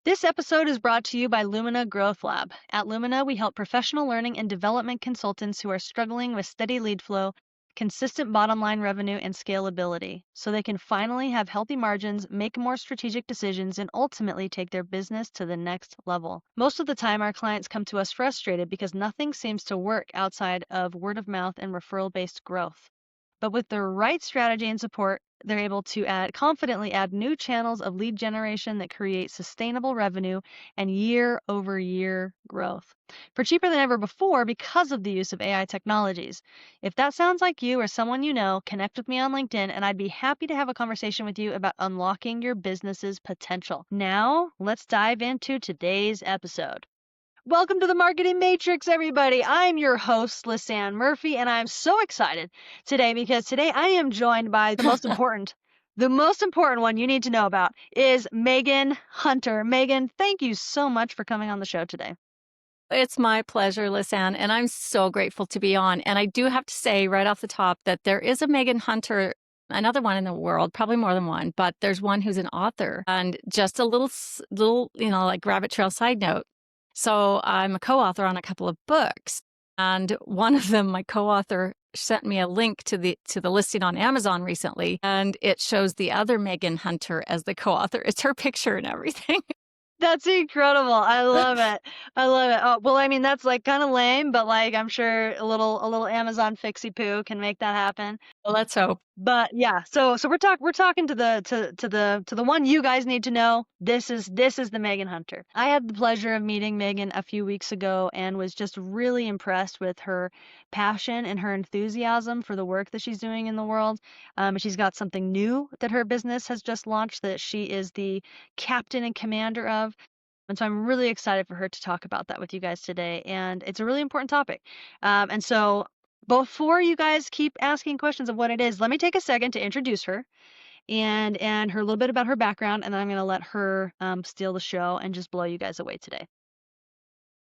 This episode is brought to you by Lumina Growth Lab. At Lumina, we help professional learning and development consultants who are struggling with steady lead flow, consistent bottom line revenue, and scalability, so they can finally have healthy margins, make more strategic decisions, and ultimately take their business to the next level. Most of the time, our clients come to us frustrated because nothing seems to work outside of word of mouth and referral-based growth. But with the right strategy and support, they're able to confidently add new channels of lead generation that create sustainable revenue and year-over-year growth for cheaper than ever before because of the use of AI technologies. If that sounds like you or someone you know, connect with me on LinkedIn and I'd be happy to have a conversation with you about unlocking your business's potential. Now, let's dive into today's episode. Welcome to the Marketing Matrix, everybody. I'm your host, Lisanne Murphy, and I'm so excited today because today I am joined by the most important one you need to know about is Megan Hunter. Megan, thank you so much for coming on the show today. It's my pleasure, Lisanne, and I'm so grateful to be on. And I do have to say right off the top that there is a Megan Hunter, another one in the world, probably more than one, but there's one who's an author. And just a little, like rabbit trail side note. So I'm a co-author on a couple of books, and one of them, my co-author sent me a link to the listing on Amazon recently, and it shows the other Megan Hunter as the co-author. It's her picture and everything. That's incredible. I love it. I love it. Oh, well, I mean, that's like kind of lame, but like I'm sure a little Amazon fixie poo can make that happen. Well, let's hope. But yeah, so we're talking to the one you guys need to know. This is the Megan Hunter. I had the pleasure of meeting Megan a few weeks ago and was just really impressed with her passion and her enthusiasm for the work that she's doing in the world. She's got something new that her business has just launched that she is the captain and commander of. And so I'm really excited for her to talk about that with you guys today. And it's a really important topic. And so before you guys keep asking questions of what it is, let me take a second to introduce her and her a little bit about her background, and then I'm going to let her steal the show and just blow you guys away today.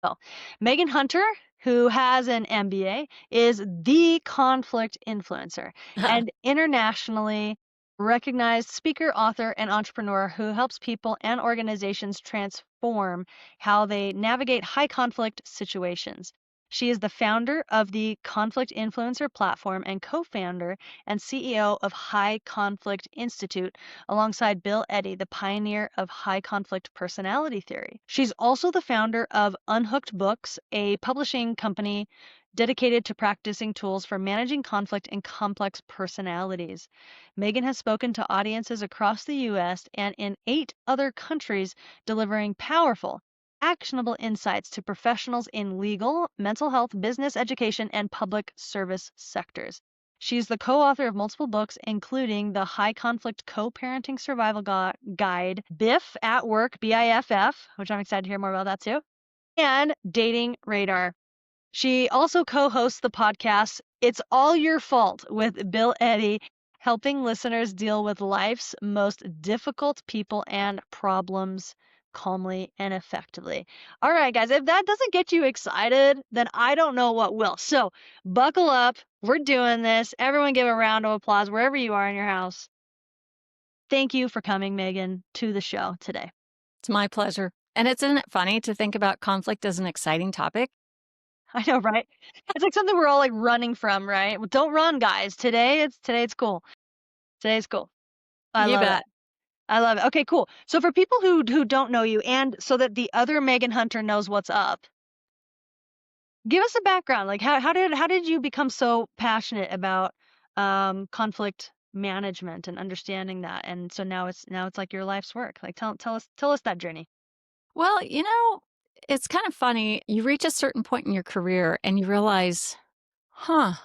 So, Megan Hunter, who has an MBA, is the conflict influencer and internationally recognized speaker, author, and entrepreneur who helps people and organizations transform how they navigate high conflict situations. She is the founder of the Conflict Influencer platform and co-founder and CEO of High Conflict Institute, alongside Bill Eddy, the pioneer of high conflict personality theory. She's also the founder of Unhooked Books, a publishing company dedicated to practicing tools for managing conflict and complex personalities. Megan has spoken to audiences across the US and in 8 other countries, delivering powerful, actionable insights to professionals in legal, mental health, business, education, and public service sectors. She's the co-author of multiple books, including the High Conflict Co-Parenting Survival Guide, BIFF at Work, BIFF, which I'm excited to hear more about that too, and Dating Radar. She also co-hosts the podcast It's All Your Fault with Bill Eddy, helping listeners deal with life's most difficult people and problems calmly and effectively. All right, guys, if that doesn't get you excited, then I don't know what will. So buckle up. We're doing this. Everyone give a round of applause wherever you are in your house. Thank you for coming, Megan, to the show today. It's my pleasure. And isn't it funny to think about conflict as an exciting topic? I know, right? It's like something we're all like running from, right? Well, don't run, guys. Today it's cool. Today's cool. I You love bet. it. I love it. Okay, cool. So for people who don't know you, and so that the other Megan Hunter knows what's up, give us a background. Like how did you become so passionate about conflict management and understanding that? And so now it's like your life's work. Like tell us that journey. Well, it's kind of funny. You reach a certain point in your career and you realize, why,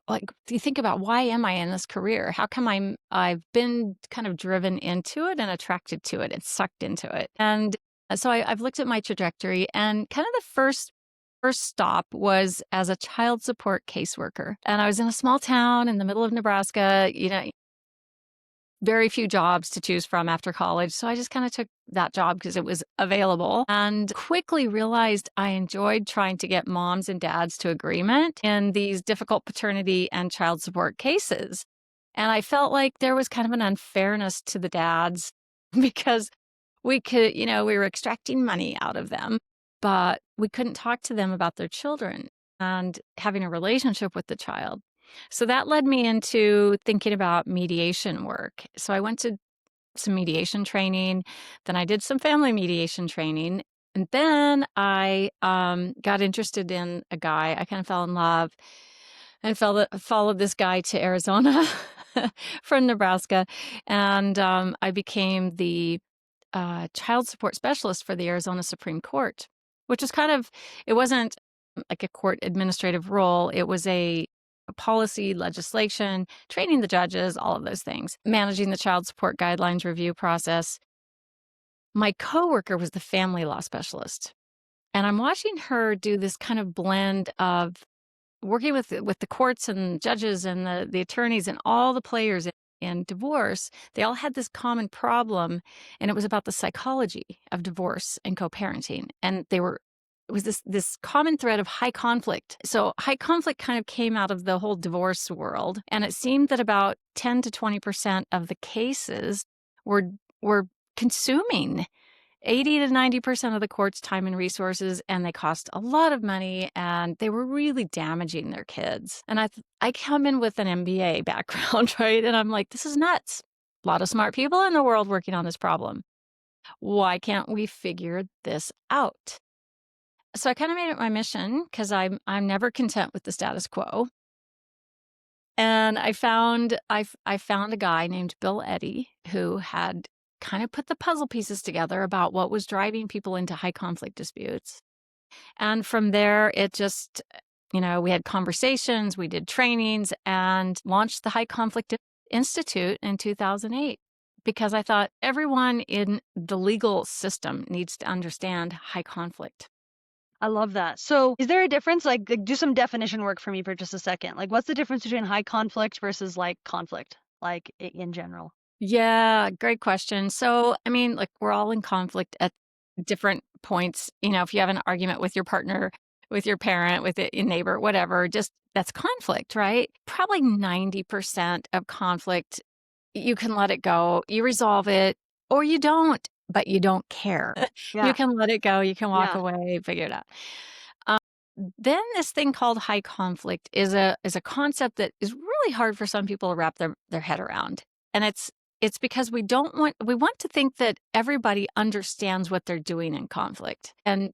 like you think about why am I in this career? How come I've been kind of driven into it and attracted to it and sucked into it. And so I've looked at my trajectory, and kind of the first stop was as a child support caseworker. And I was in a small town in the middle of Nebraska, very few jobs to choose from after college. So I just kind of took that job because it was available, and quickly realized I enjoyed trying to get moms and dads to agreement in these difficult paternity and child support cases. And I felt like there was kind of an unfairness to the dads because we were extracting money out of them, but we couldn't talk to them about their children and having a relationship with the child. So that led me into thinking about mediation work. So I went to some mediation training, then I did some family mediation training, and then I got interested in a guy. I kind of fell in love and followed this guy to Arizona from Nebraska, and I became the child support specialist for the Arizona Supreme Court, which is it wasn't like a court administrative role. It was a policy, legislation, training the judges, all of those things, managing the child support guidelines review process. My coworker was the family law specialist. And I'm watching her do this kind of blend of working with the courts and judges and the attorneys and all the players in divorce. They all had this common problem, and it was about the psychology of divorce and co-parenting. And it was this common thread of high conflict. So high conflict kind of came out of the whole divorce world, and it seemed that about 10 to 20% of the cases were consuming 80 to 90% of the court's time and resources, and they cost a lot of money, and they were really damaging their kids. And I come in with an MBA background, right? And I'm like, this is nuts. A lot of smart people in the world working on this problem. Why can't we figure this out? So I kind of made it my mission because I'm never content with the status quo. And I found a guy named Bill Eddy who had kind of put the puzzle pieces together about what was driving people into high conflict disputes. And from there, it just, we had conversations, we did trainings, and launched the High Conflict Institute in 2008 because I thought everyone in the legal system needs to understand high conflict. I love that. So is there a difference? Like, do some definition work for me for just a second. Like, what's the difference between high conflict versus like conflict, like in general? Yeah, great question. So, I mean, like we're all in conflict at different points. If you have an argument with your partner, with your parent, with your neighbor, whatever, just that's conflict, right? Probably 90% of conflict, you can let it go, you resolve it, or you don't, but you don't care. You Yeah. can let it go, you can walk Yeah. away, figure it out. Um, then this thing called high conflict is a concept that is really hard for some people to wrap their head around. And it's because we want to think that everybody understands what they're doing in conflict. And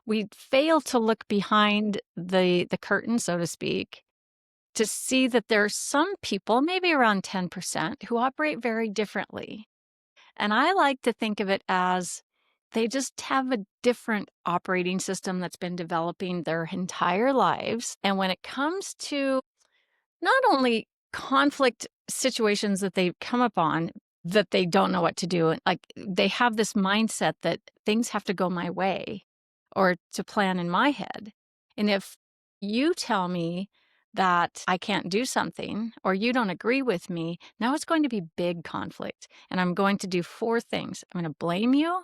we fail to look behind the curtain, so to speak, to see that there are some people, maybe around 10%, who operate very differently. And I like to think of it as they just have a different operating system that's been developing their entire lives. And when it comes to not only conflict situations that they come upon that they don't know what to do, like they have this mindset that things have to go my way or to plan in my head. And if you tell me that I can't do something or you don't agree with me, now it's going to be big conflict. And I'm going to do four things. I'm going to blame you.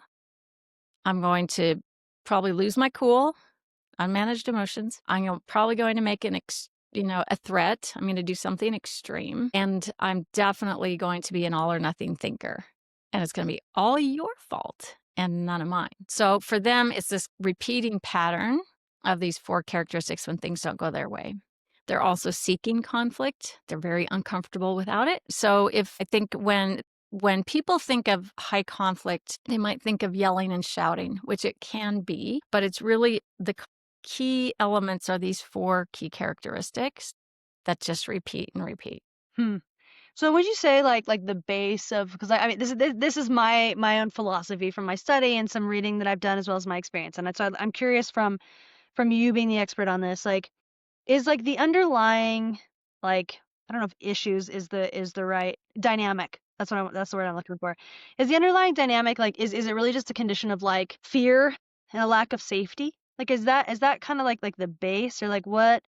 I'm going to probably lose my cool, unmanaged emotions. Probably going to make a threat. I'm going to do something extreme. And I'm definitely going to be an all or nothing thinker. And it's going to be all your fault and none of mine. So for them, it's this repeating pattern of these four characteristics when things don't go their way. They're also seeking conflict. They're very uncomfortable without it. So I think when people think of high conflict, they might think of yelling and shouting, which it can be, but it's really the key elements are these four key characteristics that just repeat and repeat. Hmm. So would you say like the base of, because I mean this is my own philosophy from my study and some reading that I've done as well as my experience, and so I'm curious from you being the expert on this, like is like the underlying, like, I don't know if issues is the right dynamic. That's the word I'm looking for. Is the underlying dynamic like is it really just a condition of like fear and a lack of safety? Like is that kind of like the base, or like what?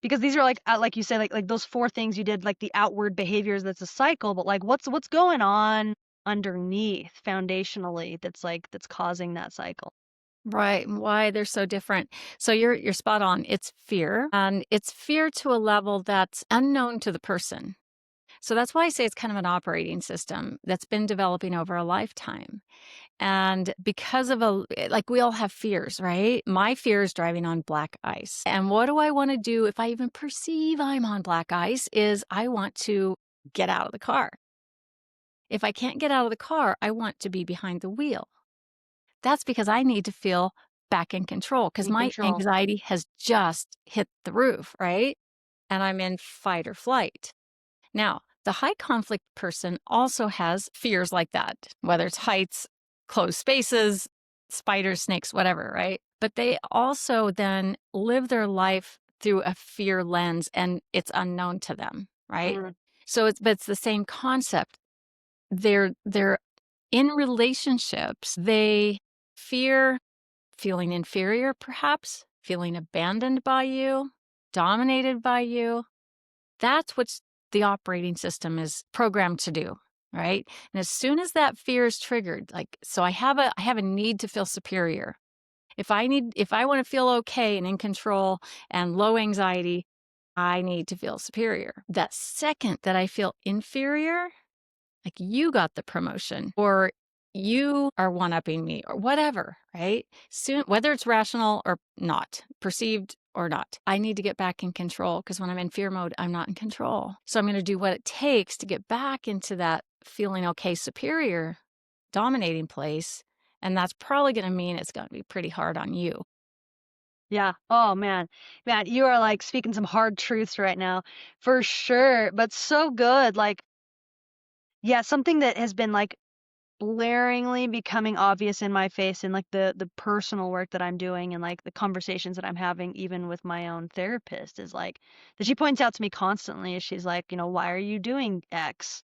Because these are like you said, like those four things you did, like the outward behaviors, that's a cycle, but like what's going on underneath foundationally that's causing that cycle? Right. And why they're so different. So you're spot on. It's fear. And it's fear to a level that's unknown to the person. So that's why I say it's kind of an operating system that's been developing over a lifetime. And because of like we all have fears, right? My fear is driving on black ice. And what do I want to do if I even perceive I'm on black ice is I want to get out of the car. If I can't get out of the car, I want to be behind the wheel. That's because I need to feel back in control because In my control. anxiety has just hit the roof, right? And I'm in fight or flight. Now, the high conflict person also has fears like that, whether it's heights, closed spaces, spiders, snakes, whatever, right? But they also then live their life through a fear lens and it's unknown to them, right? Mm, So it's the same concept. They're in relationships, they fear feeling inferior, perhaps, feeling abandoned by you, dominated by you. That's what the operating system is programmed to do, right? And as soon as that fear is triggered, like, so I have a need to feel superior. If I want to feel okay and in control and low anxiety, I need to feel superior. That second that I feel inferior, like you got the promotion or you are one-upping me or whatever, right? Soon, whether it's rational or not, perceived or not, I need to get back in control because when I'm in fear mode, I'm not in control. So I'm going to do what it takes to get back into that feeling okay, superior, dominating place. And that's probably going to mean it's going to be pretty hard on you. yeah. Oh man. Man, you are like speaking some hard truths right now. For sure. But so good. Like, yeah, something that has been like blaringly becoming obvious in my face in like the personal work that I'm doing and like the conversations that I'm having even with my own therapist is like that she points out to me constantly is she's like, why are you doing X?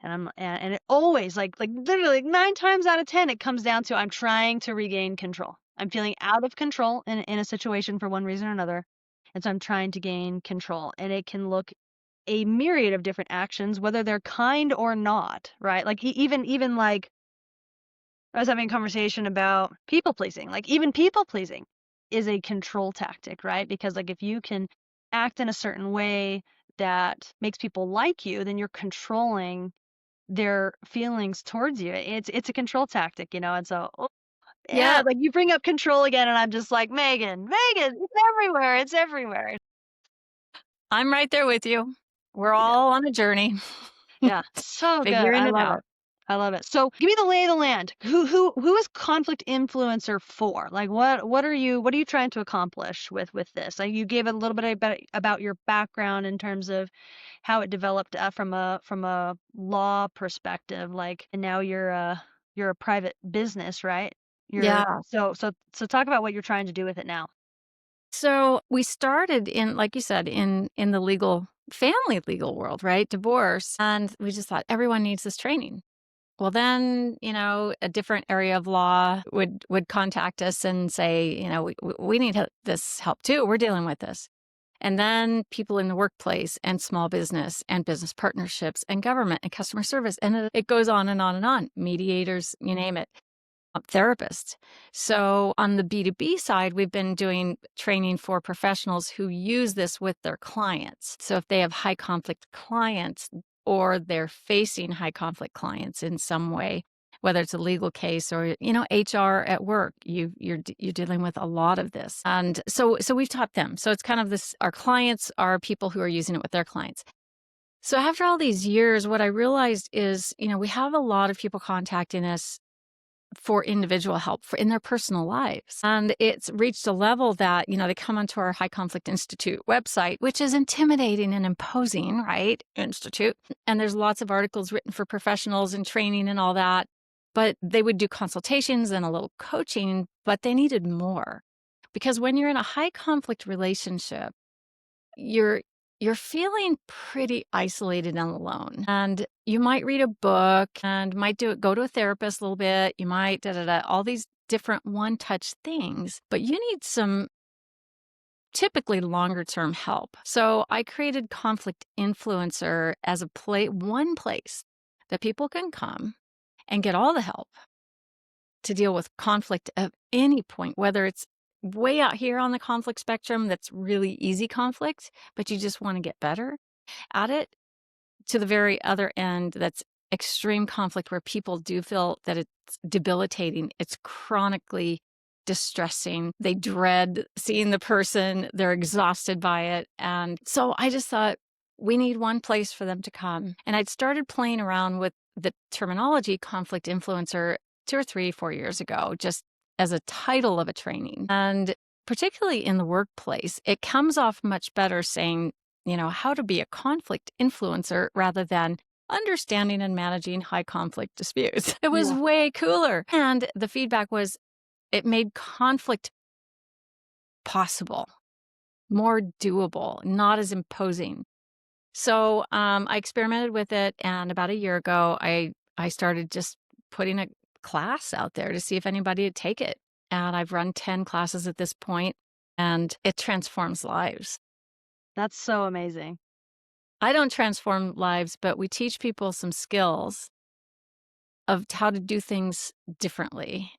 And it always like literally like 9 times out of 10 it comes down to I'm trying to regain control. I'm feeling out of control in a situation for one reason or another. And so I'm trying to gain control. And it can look a myriad of different actions, whether they're kind or not, right? Like even like I was having a conversation about people pleasing. Like even people pleasing is a control tactic, right? Because like if you can act in a certain way that makes people like you, then you're controlling their feelings towards you. It's a control tactic, And so, oh, yeah, Yeah, like you bring up control again, and I'm just like, Megan, it's everywhere. It's everywhere. I'm right there with you. We're Yeah, all on a journey yeah, so good. figuring I it love it. out. I love it. So give me the lay of the land. Who is conflict influencer for? Like what are you trying to accomplish with this? Like you gave a little bit about your background in terms of how it developed from a law perspective. Like and now you're a private business, right? You're Yeah. so talk about what you're trying to do with it now. So we started in, like you said, in the family legal world, right? Divorce. And we just thought everyone needs this training. Well, then, a different area of law would contact us and say, we need this help too. We're dealing with this. And then people in the workplace and small business and business partnerships and government and customer service. And it goes on and on and on. Mediators, you name it, therapists. So on the B2B side, we've been doing training for professionals who use this with their clients. So if they have high conflict clients or they're facing high conflict clients in some way, whether it's a legal case or HR at work, you're dealing with a lot of this, and so we've taught them. So it's kind of this: our clients are people who are using it with their clients. So after all these years, what I realized is, we have a lot of people contacting us for individual help in their personal lives. And it's reached a level that, they come onto our High Conflict Institute website, which is intimidating and imposing, right? Institute. And there's lots of articles written for professionals and training and all that. But they would do consultations and a little coaching, but they needed more. Because when you're in a high conflict relationship, you're you're feeling pretty isolated and alone. And you might read a book and might go to a therapist a little bit. You might all these different one-touch things, but you need some typically longer term help. So I created Conflict Influencer as one place that people can come and get all the help to deal with conflict at any point, whether it's way out here on the conflict spectrum that's really easy conflict, but you just want to get better at it, to the very other end that's extreme conflict where people do feel that it's debilitating, it's chronically distressing. They dread seeing the person, they're exhausted by it. And so I just thought, we need one place for them to come. And I'd started playing around with the terminology conflict influencer 2 or 3, 4 years ago, just as a title of a training. And particularly in the workplace, it comes off much better saying, how to be a conflict influencer rather than understanding and managing high conflict disputes. It was Yeah. way cooler. And the feedback was it made conflict possible, more doable, not as imposing. So I experimented with it. And about a year ago, I started just putting a class out there to see if anybody would take it. And I've run 10 classes at this point, and it transforms lives. That's so amazing. I don't transform lives, but we teach people some skills of how to do things differently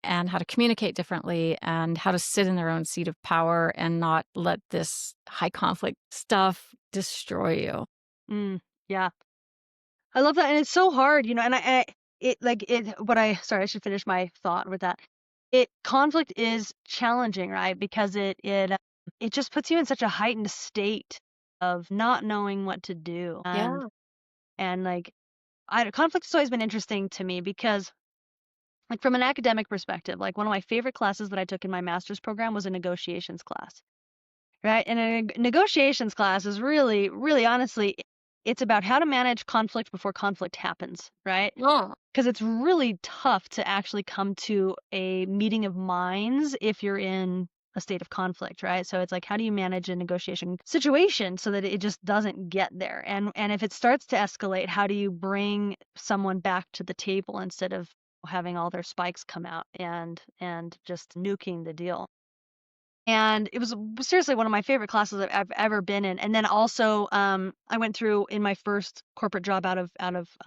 and how to communicate differently and how to sit in their own seat of power and not let this high conflict stuff destroy you. Mm, yeah. I love that, and it's so hard, and it like it. What I sorry, I should finish my thought with that. Conflict is challenging, right? Because it just puts you in such a heightened state of not knowing what to do, Yeah. and like conflict has always been interesting to me because like from an academic perspective, like one of my favorite classes that I took in my master's program was a negotiations class. Right. And a negotiations class is really, really honestly, it's about how to manage conflict before conflict happens. Right. Yeah. Because it's really tough to actually come to a meeting of minds if you're in a state of conflict, right? So it's like, how do you manage a negotiation situation so that it just doesn't get there? And if it starts to escalate, how do you bring someone back to the table instead of having all their spikes come out and just nuking the deal? And it was seriously one of my favorite classes I've ever been in. And then also, I went through in my first corporate job out of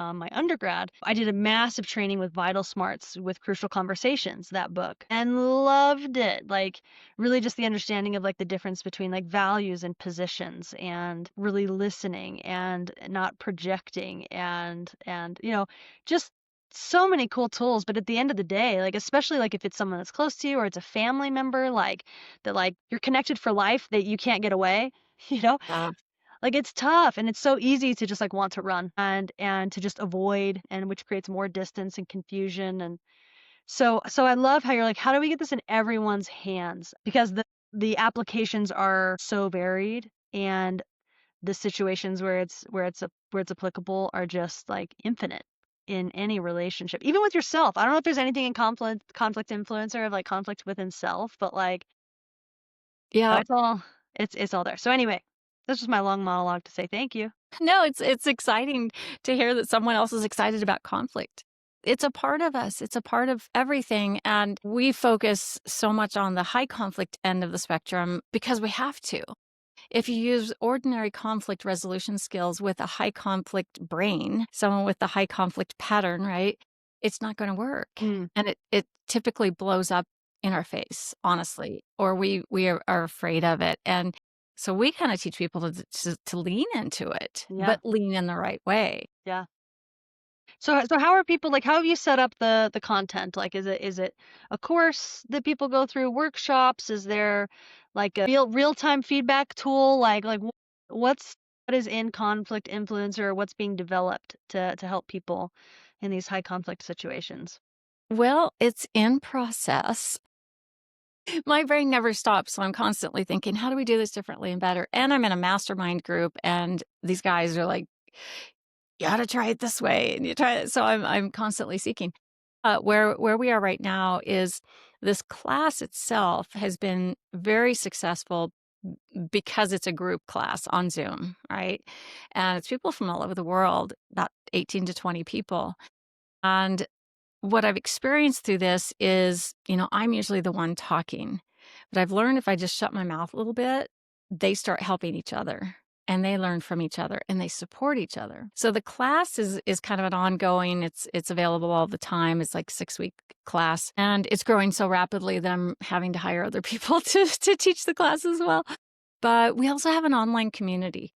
my undergrad. I did a massive training with Vital Smarts with Crucial Conversations, that book, and loved it. Like really just the understanding of like the difference between like values and positions and really listening and not projecting and just so many cool tools. But at the end of the day, like especially like if it's someone that's close to you or it's a family member, like that like you're connected for life that you can't get away, you know? Yeah. Like it's tough and it's so easy to just like want to run and to just avoid, and which creates more distance and confusion. And so I love how you're like, how do we get this in everyone's hands? Because the applications are so varied, and the situations where it's applicable are just like infinite in any relationship, even with yourself. I don't know if there's anything in conflict influencer of like conflict within self, but like Yeah. it's all it's all there. So anyway, this was my long monologue to say thank you. No, it's exciting to hear that someone else is excited about conflict. It's a part of us. It's a part of everything. And we focus so much on the high conflict end of the spectrum because we have to. If you use ordinary conflict resolution skills with a high conflict brain, someone with the high conflict pattern, right? It's not going to work. Mm, And it typically blows up in our face, honestly, or we are afraid of it. And so we kind of teach people to lean into it, yeah, but lean in the right way. yeah. So how are people like? How have you set up the content? Like, is it a course that people go through? Workshops? Is there like a real-time feedback tool? What is in conflict influencer? What's being developed to help people in these high conflict situations? Well, it's in process. My brain never stops, so I'm constantly thinking, how do we do this differently and better? And I'm in a mastermind group, and these guys are like, you got to try it this way, and you try it. So I'm constantly seeking. Where we are right now is this class itself has been very successful because it's a group class on Zoom, right? And it's people from all over the world, about 18 to 20 people. And what I've experienced through this is, I'm usually the one talking, but I've learned if I just shut my mouth a little bit, they start helping each other and they learn from each other and they support each other. So the class is kind of an ongoing, it's available all the time. It's like 6-week class, and it's growing so rapidly that I'm having to hire other people to teach the class as well. But we also have an online community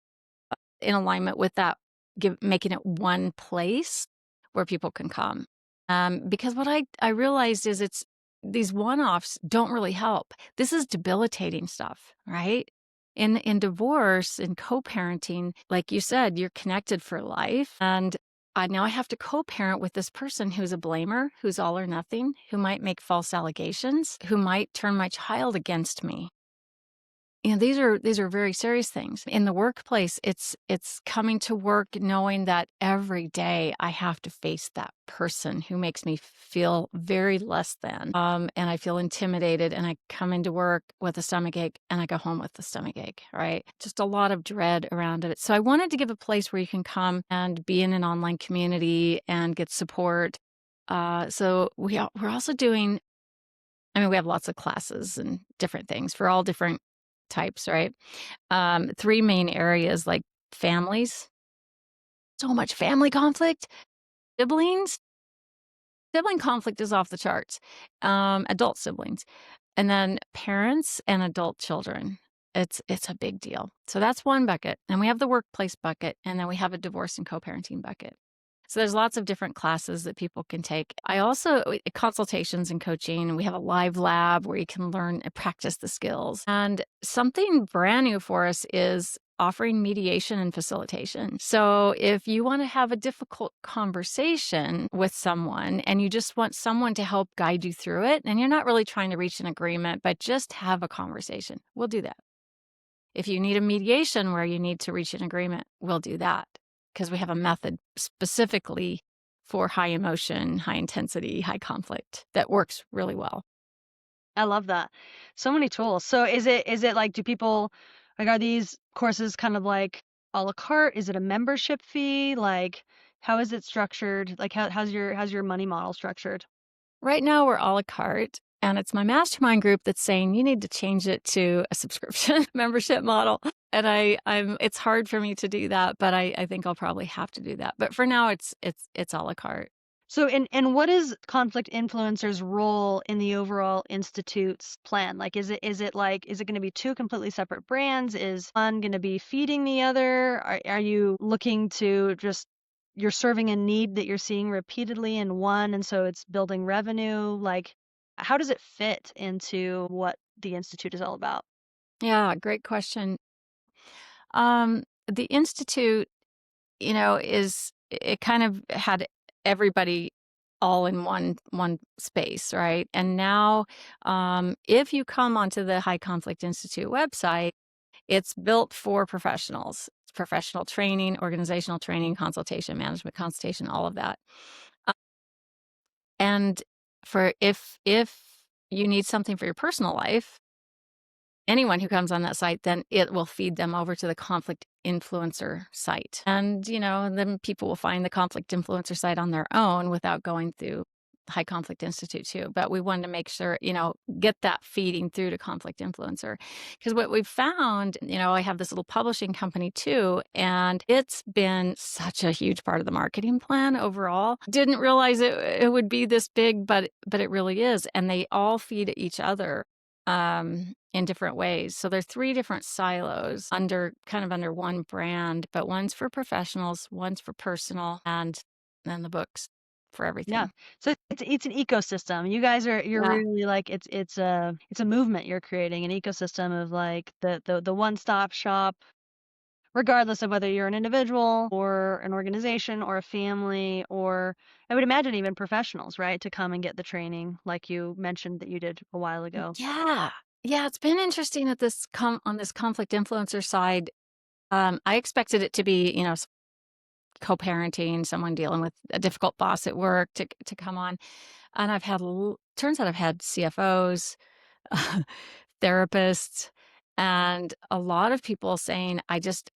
in alignment with that. making it one place where people can come. Because what I realized is it's these one-offs don't really help. This is debilitating stuff, right? In divorce, in co-parenting, like you said, you're connected for life. And now I have to co-parent with this person who's a blamer, who's all or nothing, who might make false allegations, who might turn my child against me. These are very serious things. In the workplace, it's coming to work knowing that every day I have to face that person who makes me feel very less than. And I feel intimidated, and I come into work with a stomach ache and I go home with a stomach ache, right? Just a lot of dread around it. So I wanted to give a place where you can come and be in an online community and get support. We're also doing, I mean, we have lots of classes and different things for all different types, right? Three main areas like families, so much family conflict, siblings, sibling conflict is off the charts, adult siblings, and then parents and adult children. It's a big deal. So that's one bucket. And we have the workplace bucket, and then we have a divorce and co-parenting bucket. So there's lots of different classes that people can take. I also consultations and coaching. We have a live lab where you can learn and practice the skills. And something brand new for us is offering mediation and facilitation. So if you want to have a difficult conversation with someone and you just want someone to help guide you through it, and you're not really trying to reach an agreement, but just have a conversation, we'll do that. If you need a mediation where you need to reach an agreement, we'll do that because we have a method specifically for high emotion, high intensity, high conflict that works really well. I love that. So many tools. So is it like, do people, like, are these courses kind of like a la carte? Is it a membership fee? Like, how is it structured? Like, how's your money model structured? Right now, we're a la carte, and it's my mastermind group that's saying you need to change it to a subscription membership model. And it's hard for me to do that, but I think I'll probably have to do that. But for now, it's a la carte. So, and what is conflict influencers' role in the overall institute's plan? Like, is it going to be two completely separate brands? Is one going to be feeding the other? Are you looking to just, you're serving a need that you're seeing repeatedly in one, and so it's building revenue? Like, how does it fit into what the institute is all about? Yeah, great question. The institute, is it kind of had everybody all in one space, right? And now, if you come onto the High Conflict Institute website, it's built for professionals. It's professional training, organizational training, consultation, management consultation, all of that. Uh, and for if you need something for your personal life, anyone who comes on that site, then it will feed them over to the conflict influencer site. And, then people will find the conflict influencer site on their own without going through High Conflict Institute too. But we wanted to make sure, get that feeding through to conflict influencer. Because what we've found, I have this little publishing company too, and it's been such a huge part of the marketing plan overall. Didn't realize it would be this big, but it really is. And they all feed each other in different ways. So there's three different silos under one brand, but one's for professionals, one's for personal, and then the books for Yeah. everything. So it's an ecosystem. You guys you're Yeah. really like, it's a movement you're creating, an ecosystem of like the one-stop shop, regardless of whether you're an individual or an organization or a family, or I would imagine even professionals, right, to come and get the training like you mentioned that you did a while ago. Yeah. Yeah, it's been interesting at this on this conflict influencer side. I expected it to be, co-parenting, someone dealing with a difficult boss at work to come on. And turns out I've had CFOs, therapists, and a lot of people saying, I just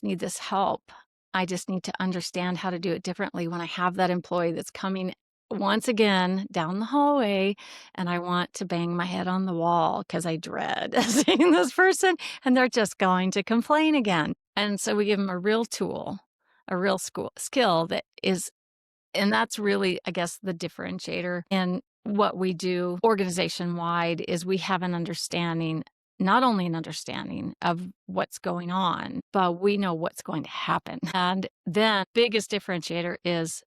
need this help. I just need to understand how to do it differently when I have that employee that's coming once again down the hallway and I want to bang my head on the wall because I dread seeing this person and they're just going to complain again. And so we give them a real tool, a real skill that is, and that's really, I guess, the differentiator in what we do organization wide is we have an understanding not only an understanding of what's going on, but we know what's going to happen. And then biggest differentiator is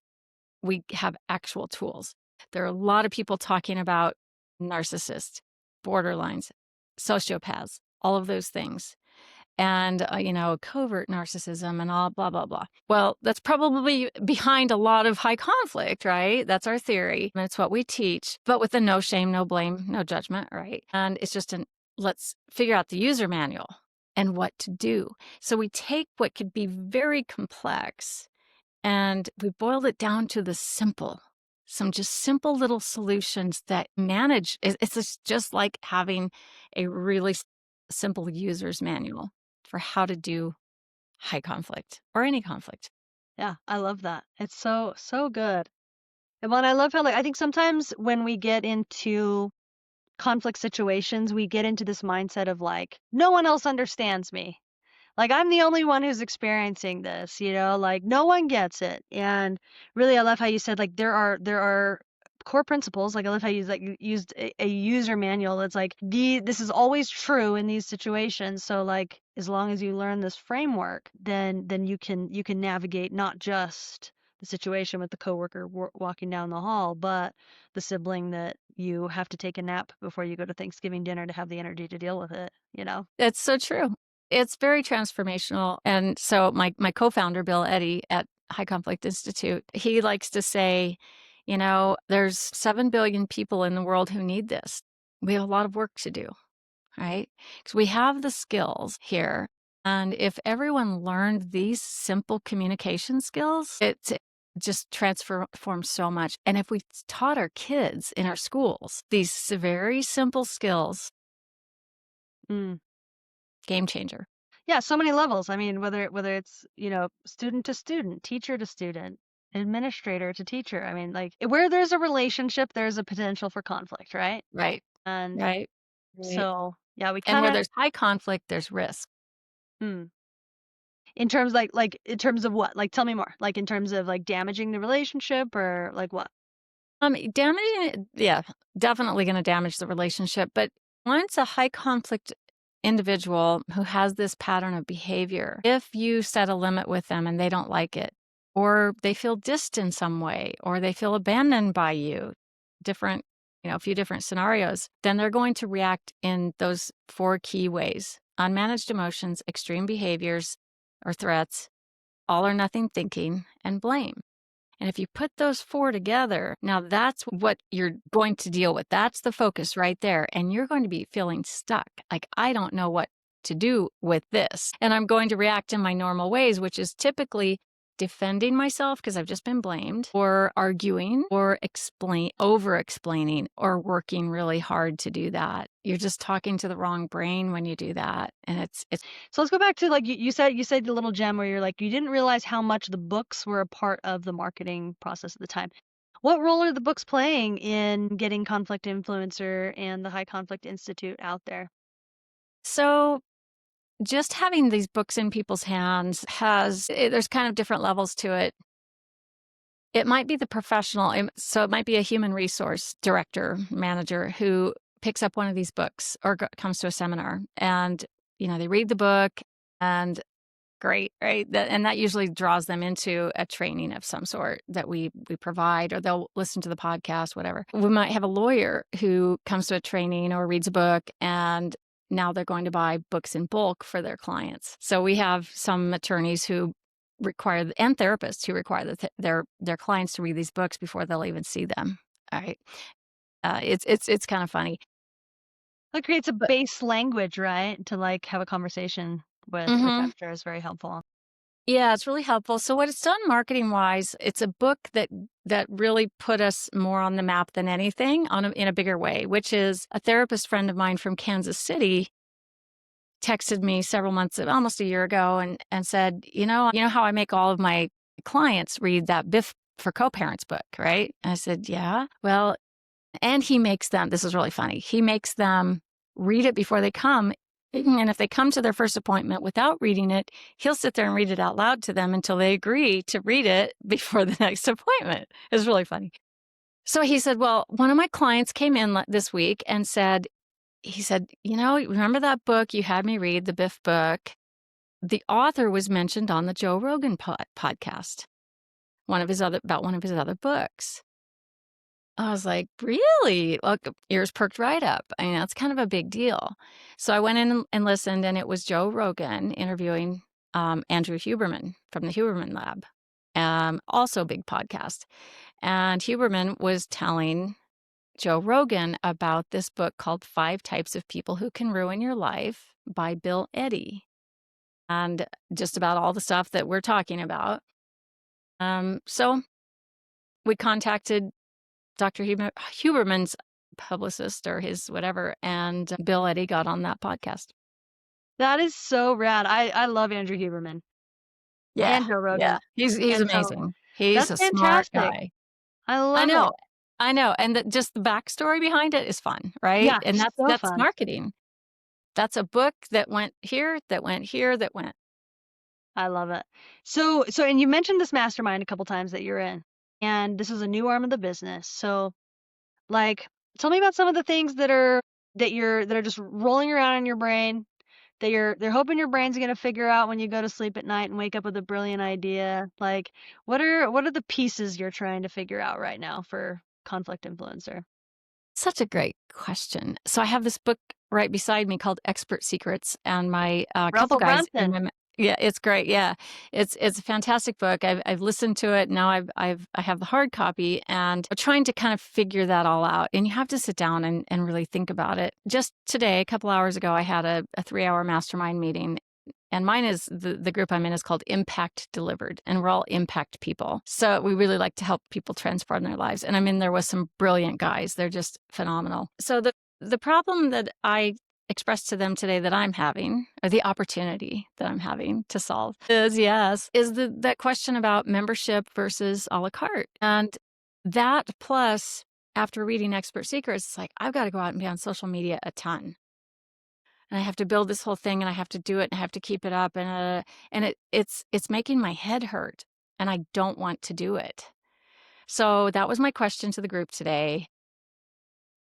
we have actual tools. There are a lot of people talking about narcissists, borderlines, sociopaths, all of those things. And, covert narcissism and all blah, blah, blah. Well, that's probably behind a lot of high conflict, right? That's our theory. And it's what we teach, but with the no shame, no blame, no judgment, right? And it's just let's figure out the user manual and what to do. So we take what could be very complex and we boiled it down to the simple, some just simple little solutions that manage. It's just like having a really simple user's manual for how to do high conflict or any conflict. Yeah, I love that. It's so, so good. And I love how, like, I think sometimes when we get into conflict situations, we get into this mindset of like, no one else understands me. Like, I'm the only one who's experiencing this, like no one gets it. And really, I love how you said like there are core principles. Like I love how you used a user manual that's like this is always true in these situations. So like as long as you learn this framework, then you can navigate not just the situation with the coworker walking down the hall, but the sibling that you have to take a nap before you go to Thanksgiving dinner to have the energy to deal with it. It's so true. It's very transformational. And so my co-founder, Bill Eddy at High Conflict Institute, he likes to say, there's 7 billion people in the world who need this. We have a lot of work to do, right? Because we have the skills here. And if everyone learned these simple communication skills, it just transforms so much. And if we taught our kids in our schools these very simple skills, Mm. game changer. Yeah, so many levels. I mean, whether it's, student to student, teacher to student, administrator to teacher. I mean, like where there's a relationship, there's a potential for conflict, right? Right. And Right. Right. so, yeah, we And kind where of there's high conflict, there's risk. mm. In terms like in terms of what? Like tell me more. Like in terms of like damaging the relationship or like what? Damaging it, yeah, definitely gonna damage the relationship, but once a high conflict individual who has this pattern of behavior, if you set a limit with them and they don't like it, or they feel dissed in some way, or they feel abandoned by you, different, a few different scenarios, then they're going to react in those 4 key ways: unmanaged emotions, extreme behaviors or threats, all or nothing thinking, and blame. And if you put those 4 together, now that's what you're going to deal with. That's the focus right there. And you're going to be feeling stuck. Like, I don't know what to do with this. And I'm going to react in my normal ways, which is typically defending myself because I've just been blamed, or arguing, or over explaining, or working really hard to do that. You're just talking to the wrong brain when you do that. And it's So let's go back to like you said the little gem where you're like you didn't realize how much the books were a part of the marketing process at the time. What role are the books playing in getting Conflict Influencer and the High Conflict Institute out there? so just having these books in people's hands there's kind of different levels to it. It might be the professional, so it might be a human resource director, manager who picks up one of these books or comes to a seminar and, they read the book and great, right? And that usually draws them into a training of some sort that we provide, or they'll listen to the podcast, whatever. We might have a lawyer who comes to a training or reads a book, and now they're going to buy books in bulk for their clients. So we have some attorneys who require, and therapists who require their clients to read these books before they'll even see them. All right, it's kind of funny, It creates a but base language, right? To like have a conversation with, which mhm. I'm sure is very helpful. Yeah, it's really helpful. So what it's done marketing wise, it's a book that really put us more on the map than anything in a bigger way, which is a therapist friend of mine from Kansas City texted me several months, almost a year ago, and said, you know how I make all of my clients read that Biff for Co-Parents book, right? And I said, yeah. Well, and he makes them, this is really funny, he makes them read it before they come. And if they come to their first appointment without reading it, he'll sit there and read it out loud to them until they agree to read it before the next appointment. It's really funny. So he said, well, one of my clients came in this week and said, he said, remember that book you had me read, the Biff book? The author was mentioned on the Joe Rogan podcast, about one of his other books. I was like, "Really?" Look, ears perked right up. I mean, that's kind of a big deal. So I went in and listened, and it was Joe Rogan interviewing, Andrew Huberman from the Huberman Lab, also a big podcast. And Huberman was telling Joe Rogan about this book called Five Types of People Who Can Ruin Your Life by Bill Eddy, and just about all the stuff that we're talking about. So we contacted Dr. Huberman's publicist or his whatever, and Bill Eddy got on that podcast. That is so rad. I love Andrew Huberman Yeah, and Joe yeah. Rogan. He's And so amazing. He's that's a smart fantastic. guy. I I love know, it. I know, and just the backstory behind it is fun, right? Yeah, And that's so that's fun. marketing. That's a book that went here, that went here, that went. I love it. So and you mentioned this mastermind a couple times that you're in, and this is a new arm of the business. So, like, tell me about some of the things that are just rolling around in your brain that they're hoping your brain's gonna figure out when you go to sleep at night and wake up with a brilliant idea. Like, what are the pieces you're trying to figure out right now for conflict influencer? Such a great question. So I have this book right beside me called Expert Secrets, and my couple Russell guys in Brunson. yeah, it's great. Yeah, it's a fantastic book. I've listened to it now. I have the hard copy, and I'm trying to kind of figure that all out. And you have to sit down and really think about it. Just today, a couple hours ago, I had a 3-hour mastermind meeting, and mine is the group I'm in is called Impact Delivered, and we're all impact people. So we really like to help people transform their lives. And I'm in there with some brilliant guys. They're just phenomenal. So the problem that I expressed to them today that I'm having, or the opportunity that I'm having to solve is that question about membership versus a la carte. And that plus after reading Expert Secrets, it's like I've got to go out and be on social media a ton, and I have to build this whole thing, and I have to do it, and I have to keep it up, and it's making my head hurt, and I don't want to do it. So that was my question to the group today.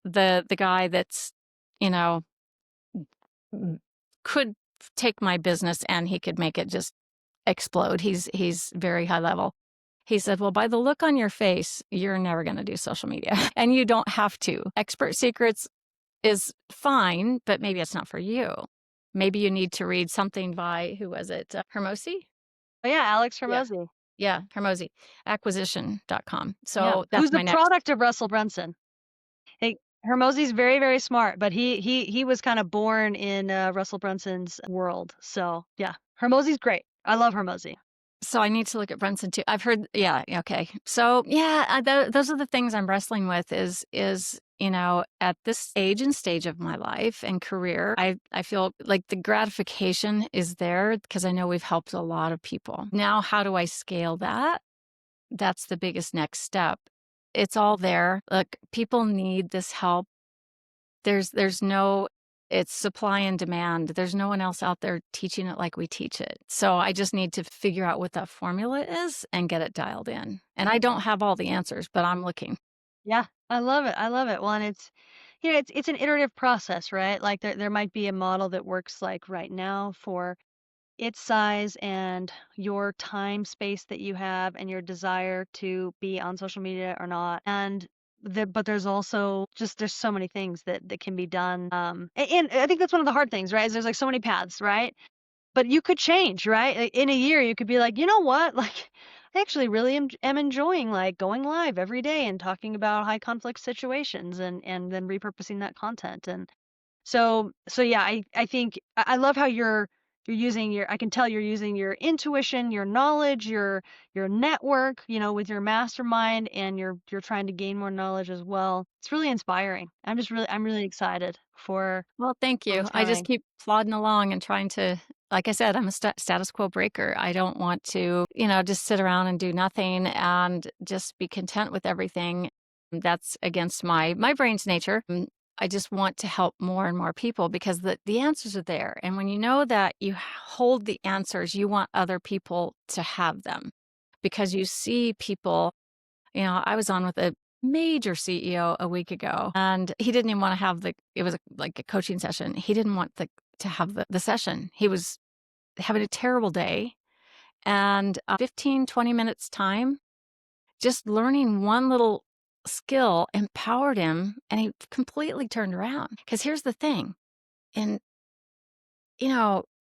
The guy that's, you know, m- could take my business and he could make it just explode. He's very high level. He said, "Well, by the look on your face, you're never going to do social media, and you don't have to. Expert Secrets is fine, but maybe it's not for you. Maybe you need to read something by, who was it? Hermosi? Oh yeah, Alex Yeah. Hormozy. Yeah, Hermosi, acquisition.com. Yeah, So who's that's the my next. product of Russell Brunson. Hey, Hormozy's very, very smart, but he was kind of born in Russell Brunson's world. So yeah, Hormozy's great. I love Hormozy. So I need to look at Brunson too. I've heard, yeah, okay. So yeah, those are the things I'm wrestling with is, at this age and stage of my life and career, I feel like the gratification is there because I know we've helped a lot of people. Now, how do I scale that? That's the biggest next step. It's all there. Look, people need this help. There's no it's supply and demand. There's no one else out there teaching it like we teach it. So I just need to figure out what that formula is and get it dialed in. And I don't have all the answers, but I'm looking. Yeah, I love it. I love it. Well, and it's an iterative process, right? Like there might be a model that works like right now for its size and your time space that you have and your desire to be on social media or not. And but there's also just there's so many things that can be done. And I think that's one of the hard things, right? Is there's like so many paths, right? But you could change, right? Like, in a year, you could be like, you know what? Like, I actually really am enjoying like going live every day and talking about high conflict situations and then repurposing that content. And so yeah, I think I love how you're using your I can tell you're using your intuition, your knowledge, your network, with your mastermind, and you're trying to gain more knowledge as well. It's really inspiring. I'm really excited Well, thank for you. what's I just coming. keep plodding along and trying to, like I said, I'm a status quo breaker. I don't want to, just sit around and do nothing and just be content with everything. That's against my brain's nature. I just want to help more and more people because the answers are there. And when you know that you hold the answers, you want other people to have them because you see people. I was on with major CEO a week ago, and he didn't even wanna have it was, like, a coaching session. He didn't want to have the session. He was having a terrible day, and, 15, 20 minutes time, just learning one little skill empowered him, and he completely turned around. Because here's the thing, and,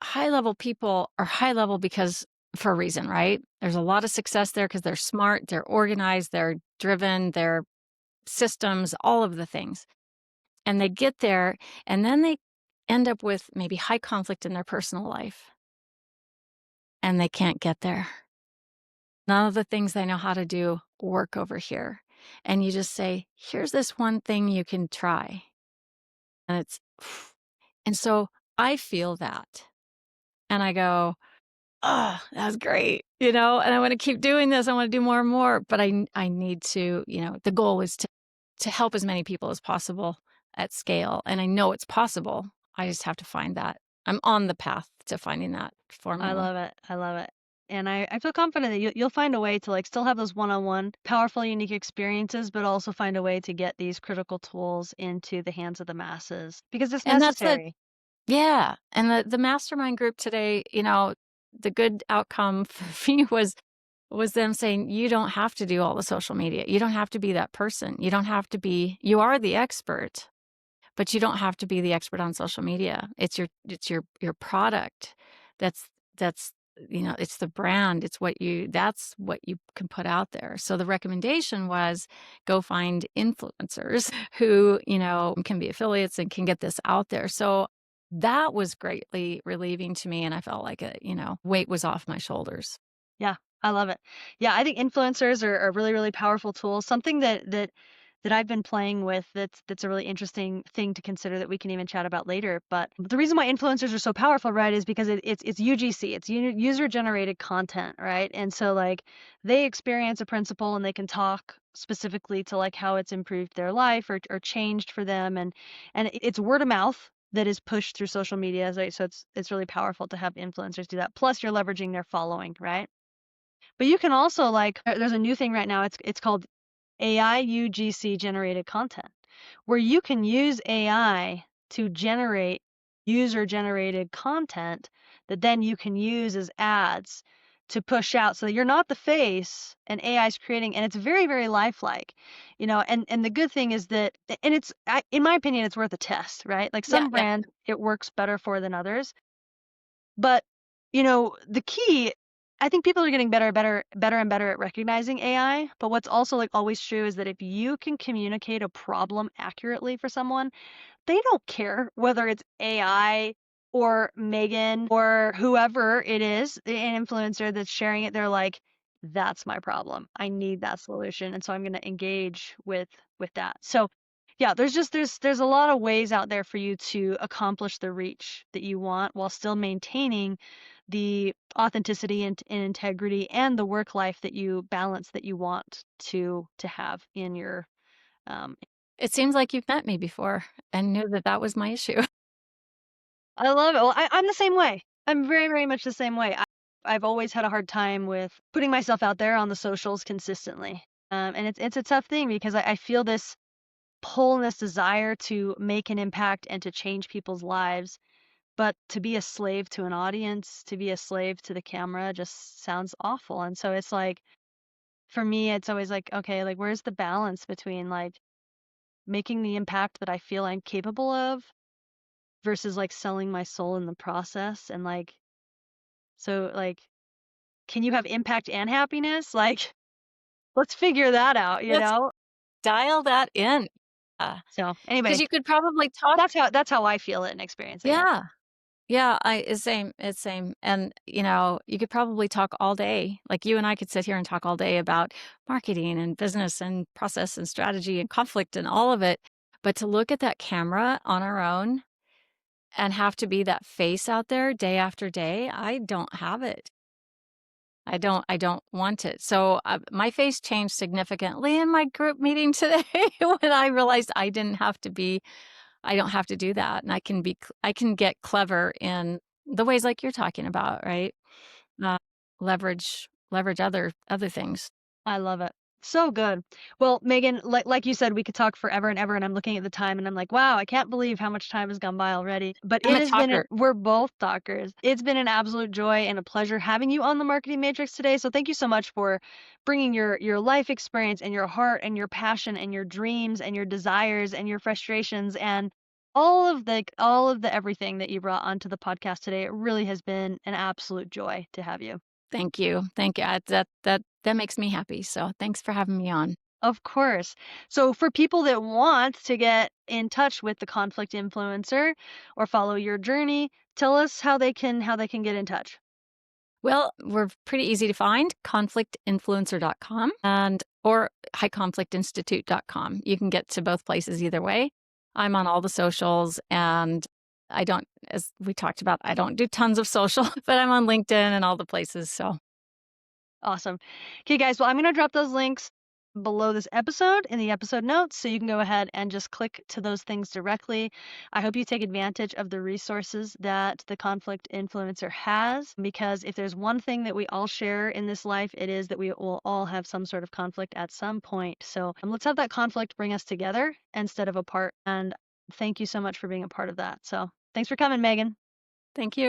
high level people are high level because for a reason, right? There's a lot of success there because 'cause they're smart, they're organized, they're driven, they're systems, all of the things. And they get there, and then they end up with maybe high conflict in their personal life, and they can't get there. None of the things they know how to do work over here. And you just say, "Here's this one thing you can try." And it's and so I feel that, and I go, "Oh, that's great," and I wanna keep doing this, I wanna do more and more, but I need to, the goal is to help as many people as possible at scale, and I know it's possible. I just have to find that. I'm on the path to finding that I formula. love it. I love it. And I feel confident that you'll find a way to like still have those one-on-one powerful, unique experiences, but also find a way to get these critical tools into the hands of the masses because it's And that's the necessary. Yeah, and the mastermind group today, the good outcome for me was them saying, "You don't have to do all the social media. You don't have to be that person. You don't have to be you are the expert, but you don't have to be the expert on social media. It's your product. That's it's the brand. That's what you can put out there." So the recommendation was go find influencers who, can be affiliates and can get this out there. So that was greatly relieving to me and I felt like weight was off my shoulders. Yeah, I love it. Yeah, I think influencers are really, really powerful tools. Something that I've been playing with that's a really interesting thing to consider that we can even chat about later. But the reason why influencers are so powerful, right, is because it's UGC, it's user generated content, right? And so like they experience a principle and they can talk specifically to like how it's improved their life or changed for them, and it's word of mouth that is pushed through social media, right? So it's really powerful to have influencers do that. Plus, you're leveraging their following, right? But you can also like there's a new thing right now, it's called AI UGC generated content, where you can use AI to generate user generated content that then you can use as ads to push out so that you're not the face and AI is creating, and it's very, very lifelike, and the good thing is that, and in my opinion, it's worth a test, right? Like Yeah, some yeah. brands it works better for than others. But, the key, I think people are getting better and better at recognizing AI, but what's also, like, always true is that if you can communicate a problem accurately for someone, they don't care whether it's AI or Megan or whoever it is, an influencer that's sharing it. They're like, "That's my problem. I need that solution, and so I'm gonna engage with that." So, yeah, there's a lot of ways out there for you to accomplish the reach that you want while still maintaining the authenticity and integrity and the work life that you balance that you want to have in your um, It seems like you've met me before and knew that that was my issue. I love it. Well, I'm the same way. I'm very, very much the same way. I've always had a hard time with putting myself out there on the socials consistently. And it's a tough thing because I feel this pull and this desire to make an impact and to change people's lives. But to be a slave to an audience, to be a slave to the camera just sounds awful. And so it's like, for me, it's always like, okay, like where's the balance between like making the impact that I feel I'm capable of versus like selling my soul in the process and like so like can you have impact and happiness? Like let's figure that out, you Let's know? dial that in. So Because anyway, you could probably talk. that's how I feel it and experience it. Yeah. Yeah. Yeah, it's same, and, you could probably talk all day, like, you and I could sit here and talk all day about marketing and business and process and strategy and conflict and all of it, but to look at that camera on our own and have to be that face out there day after day, I don't have it. I don't want it. So, my face changed significantly in my group meeting today when I realized I don't have to do that, and I can get clever in the ways like you're talking about, right? Uh, leverage other things. I love it. So good. Well, Megan, like you said, we could talk forever and ever, and I'm looking at the time and I'm like, wow, I can't believe how much time has gone by already. But I'm it a has been, talker. we're both talkers. It's been an absolute joy and a pleasure having you on the Marketing Matrix today. So thank you so much for bringing your life experience and your heart and your passion and your dreams and your desires and your frustrations and all of the everything that you brought onto the podcast today. It really has been an absolute joy to have you. Thank you. Thank you. That makes me happy. So thanks for having me on. Of course. So for people that want to get in touch with the conflict influencer or follow your journey, tell us how they can get in touch. Well, we're pretty easy to find, conflictinfluencer.com and or highconflictinstitute.com. You can get to both places either way. I'm on all the socials and I don't, as we talked about, I don't do tons of social, but I'm on LinkedIn and all the places. So Awesome. Okay, guys, well, I'm going to drop those links below this episode in the episode notes so you can go ahead and just click to those things directly. I hope you take advantage of the resources that the conflict influencer has, because if there's one thing that we all share in this life, it is that we will all have some sort of conflict at some point. So let's have that conflict bring us together instead of apart. And thank you so much for being a part of that. So thanks for coming, Megan. thank you.